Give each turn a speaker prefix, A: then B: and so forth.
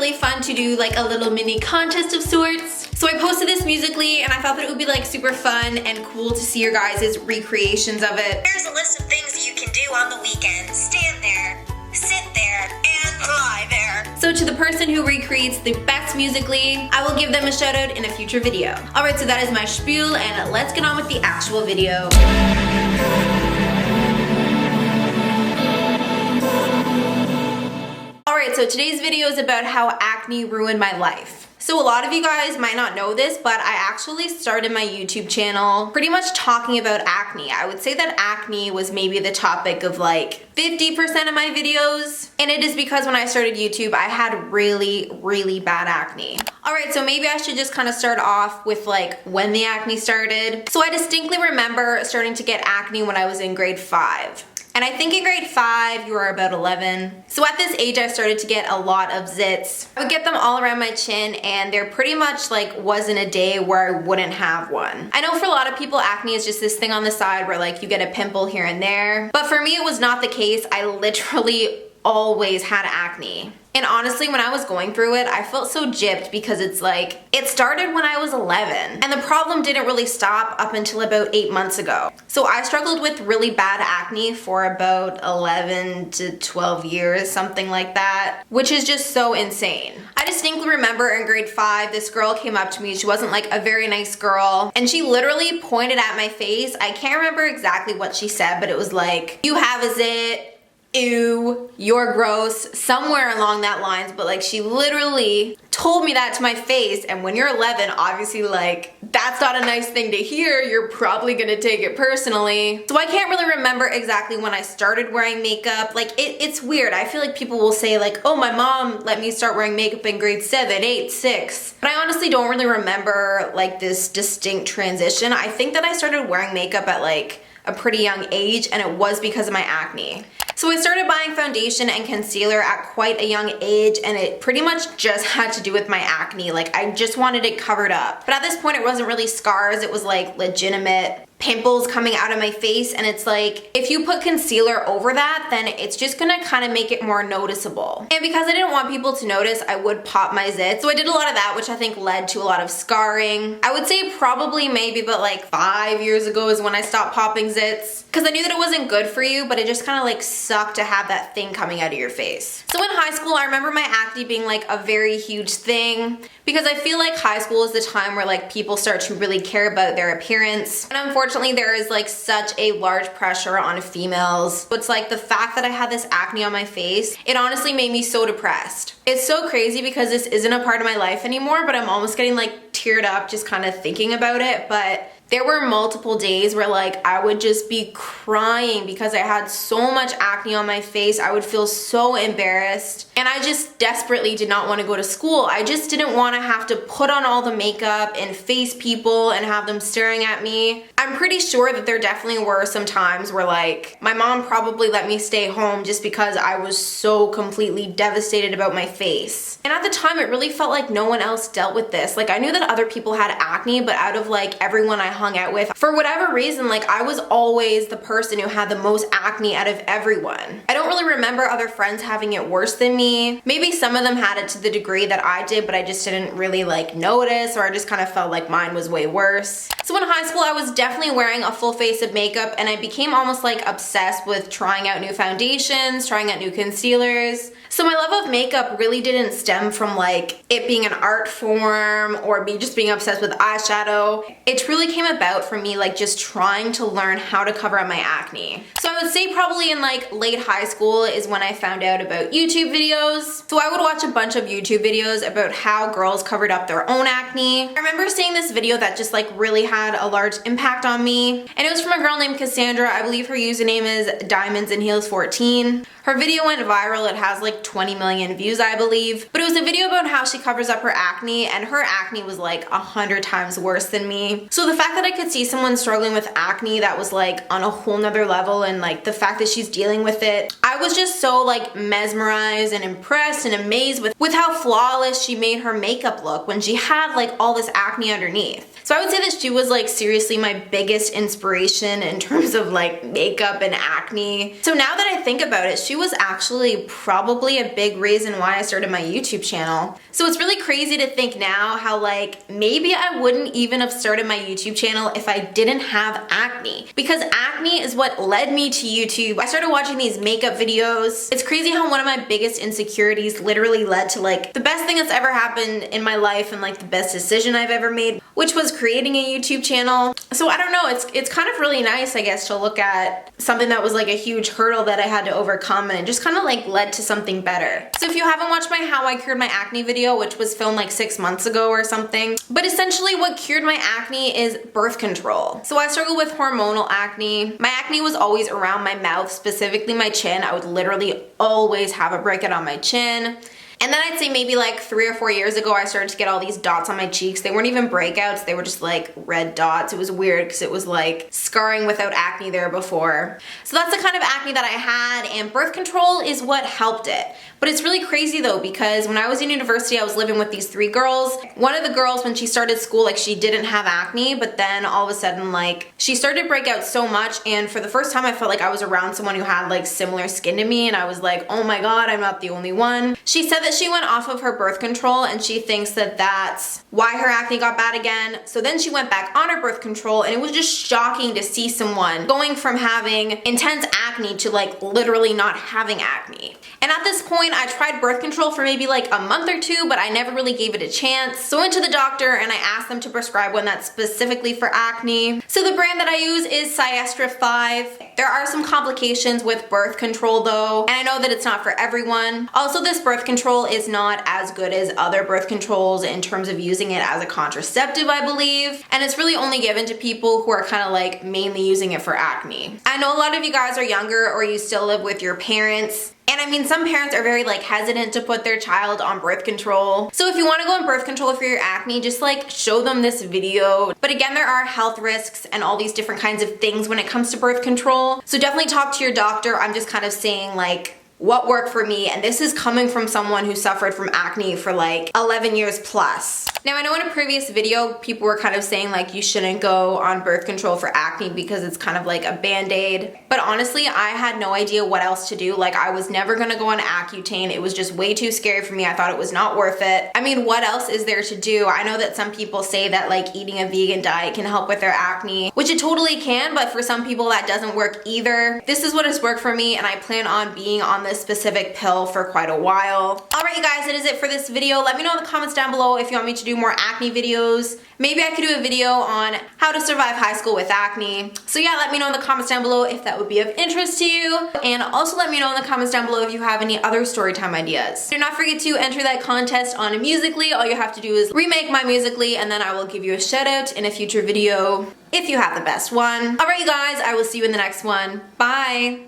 A: really fun to do like a little mini contest of sorts. So I posted this musically and I thought that it would be like super fun and cool to see your guys' recreations of it.
B: Here's a list of things that you can do on the weekend. Stand there, sit there, and lie there.
A: So to the person who recreates the best musically, I will give them a shout out in a future video. Alright, so that is my spiel and let's get on with the actual video. Alright, so today's video is about how acne ruined my life. So a lot of you guys might not know this, but I actually started my YouTube channel pretty much talking about acne. I would say that acne was maybe the topic of like 50% of my videos. And it is because when I started YouTube, I had really bad acne. Alright, so maybe I should just kind of start off with like when the acne started. So I distinctly remember starting to get acne when I was in grade 5. And I think in grade 5, you were about 11. So at this age, I started to get a lot of zits. I would get them all around my chin and there pretty much like wasn't a day where I wouldn't have one. I know for a lot of people, acne is just this thing on the side where like you get a pimple here and there. But for me, it was not the case. I literally always had acne. And honestly, when I was going through it, I felt so gypped because it's like, it started when I was 11. And the problem didn't really stop up until about 8 months ago. So I struggled with really bad acne for about 11 to 12 years, something like that, which is just so insane. I distinctly remember in grade 5, this girl came up to me. She wasn't like a very nice girl. And she literally pointed at my face. I can't remember exactly what she said, but it was like, you have a zit. Ew, you're gross, somewhere along that lines, but like she literally told me that to my face. And when you're 11, obviously like that's not a nice thing to hear. You're probably gonna take it personally. So I can't really remember exactly when I started wearing makeup. Like it's weird. I feel like people will say like, oh, my mom let me start wearing makeup in grade 7, 8, 6. But I honestly don't really remember like this distinct transition. I think that I started wearing makeup at like a pretty young age, and it was because of my acne. So I started buying foundation and concealer at quite a young age, and it pretty much just had to do with my acne. Like I just wanted it covered up. But at this point, it wasn't really scars, it was like legitimate pimples coming out of my face. And it's like, if you put concealer over that, then it's just gonna kind of make it more noticeable. And because I didn't want people to notice, I would pop my zits. So I did a lot of that, which I think led to a lot of scarring. I would say probably maybe about like 5 years ago is when I stopped popping zits, because I knew that it wasn't good for you, but it just kind of like sucked to have that thing coming out of your face. So in high school, I remember my acne being like a very huge thing, because I feel like high school is the time where like people start to really care about their appearance. And unfortunately, there is like such a large pressure on females. It's like the fact that I had this acne on my face, it honestly made me so depressed. It's so crazy because this isn't a part of my life anymore, but I'm almost getting like teared up just kind of thinking about it. But there were multiple days where like I would just be crying because I had so much acne on my face. I would feel so embarrassed, and I just desperately did not want to go to school. I just didn't want to have to put on all the makeup and face people and have them staring at me. I'm pretty sure that there definitely were some times where like my mom probably let me stay home just because I was so completely devastated about my face. And at the time, it really felt like no one else dealt with this. Like I knew that other people had acne, but out of like everyone I hung out with, for whatever reason, like I was always the person who had the most acne out of everyone. I don't really remember other friends having it worse than me. Maybe some of them had it to the degree that I did, but I just didn't really like notice, or I just kind of felt like mine was way worse. So in high school, I was definitely wearing a full face of makeup, and I became almost like obsessed with trying out new foundations, trying out new concealers. So my love of makeup really didn't stem from like it being an art form or me just being obsessed with eyeshadow. It truly came about from me like just trying to learn how to cover up my acne. So I would say probably in like late high school is when I found out about YouTube videos. So I would watch a bunch of YouTube videos about how girls covered up their own acne. I remember seeing this video that just like really had a large impact on me, and it was from a girl named Cassandra. I believe her username is Diamonds and Heels 14. Her video went viral. It has like 20 million views, I believe. But it was a video about how she covers up her acne, and her acne was like 100 times worse than me. So the fact that that I could see someone struggling with acne that was like on a whole nother level, and like the fact that she's dealing with it, I was just so like mesmerized and impressed and amazed with how flawless she made her makeup look when she had like all this acne underneath. So I would say that she was like seriously my biggest inspiration in terms of like makeup and acne. So now that I think about it, she was actually probably a big reason why I started my YouTube channel. So it's really crazy to think now how like maybe I wouldn't even have started my YouTube channel if I didn't have acne, because acne is what led me to YouTube. I started watching these makeup videos. It's crazy how one of my biggest insecurities literally led to like the best thing that's ever happened in my life and like the best decision I've ever made, which was creating a YouTube channel. So I don't know, it's kind of really nice, I guess, to look at something that was like a huge hurdle that I had to overcome, and it just kind of like led to something better. So if you haven't watched my How I Cured My Acne video, which was filmed like 6 months ago or something, but essentially what cured my acne is birth control. So I struggle with hormonal acne. My acne was always around my mouth, specifically my chin. I would literally always have a breakout on my chin. And then I'd say maybe like 3 or 4 years ago, I started to get all these dots on my cheeks. They weren't even breakouts, they were just like red dots. It was weird because it was like scarring without acne there before. So that's the kind of acne that I had, and birth control is what helped it. But it's really crazy though, because when I was in university, I was living with these 3 girls. One of the girls, when she started school, like she didn't have acne, but then all of a sudden like she started to break out so much, and for the first time I felt like I was around someone who had like similar skin to me, and I was like, oh my god, I'm not the only one. She said that she went off of her birth control and she thinks that that's why her acne got bad again. So then she went back on her birth control, and it was just shocking to see someone going from having intense acne to like literally not having acne. And at this point, I tried birth control for maybe like a month or 2, but I never really gave it a chance. So I went to the doctor and I asked them to prescribe one that's specifically for acne. So the brand that I use is Siestra 5. There are some complications with birth control though, and I know that it's not for everyone. Also, this birth control is not as good as other birth controls in terms of using it as a contraceptive, I believe. And it's really only given to people who are kind of like mainly using it for acne. I know a lot of you guys are younger or you still live with your parents. And I mean, some parents are very like hesitant to put their child on birth control. So if you want to go on birth control for your acne, just like show them this video. But again, there are health risks and all these different kinds of things when it comes to birth control. So definitely talk to your doctor. I'm just kind of saying like what worked for me, and this is coming from someone who suffered from acne for like 11 years plus. Now I know in a previous video people were kind of saying like you shouldn't go on birth control for acne because it's kind of like a band-aid, but honestly I had no idea what else to do. Like I was never gonna go on Accutane. It was just way too scary for me. I thought it was not worth it. I mean, what else is there to do? I know that some people say that like eating a vegan diet can help with their acne, which it totally can, but for some people that doesn't work either. This is what has worked for me, and I plan on being on this specific pill for quite a while. Alright you guys, that is it for this video. Let me know in the comments down below if you want me to do more acne videos. Maybe I could do a video on how to survive high school with acne. So yeah, let me know in the comments down below if that would be of interest to you. And also let me know in the comments down below if you have any other storytime ideas. Do not forget to enter that contest on Musical.ly. All you have to do is remake my Musical.ly, and then I will give you a shout out in a future video if you have the best one. Alright you guys, I will see you in the next one. Bye!